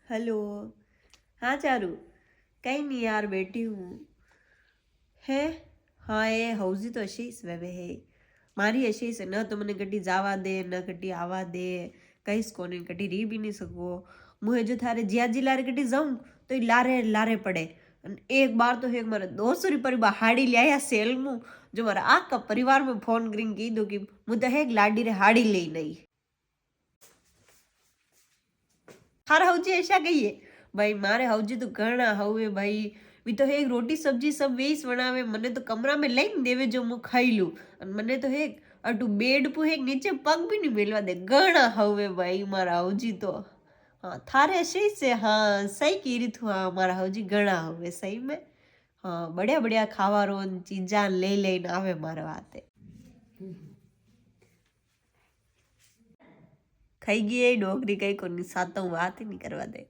Hello. हाँ चारू, कहीं नहीं यार, बैठी हूँ। है हाँ, ये हौजी तो अशीस वे है मारी अशीस न तो मने कटी जावा दे न कटी आवा दे, कहीस कोने कटी री भी नहीं सको। मुझे जो थारे जियाजी लारे कटी जाऊं तो ये लारे लारे पड़े। एक बार तो एक मारे 200 रुपया हाड़ी लिया सेल मु, जो मारा आखा परिवार में फोन करीने की दो कि मुझे है लाडी रे हाड़ी ले नहीं। थारा हौजी ऐसा कहिए भाई, मारे हौजी तो घणा हवे भाई। वी तो एक रोटी सब्जी सब वेस बनावे, मने तो कमरा में लईने देवे जो मु खाई लू। अन मने तो एक अटू बेड पु एक नीचे पग भी नहीं मेलवा दे, घणा हवे भाई मारा हौजी तो। हाँ थारे सही से, हाँ सही की रही थू। हाँ मारा हौजी घणा हवे सही में। हाँ बढ़िया बढ़िया खावा रो चीजा ले लेने आवे मारे वाते। खाई गई डोगरी कई कोनी सातों बात ही नहीं करवा दे।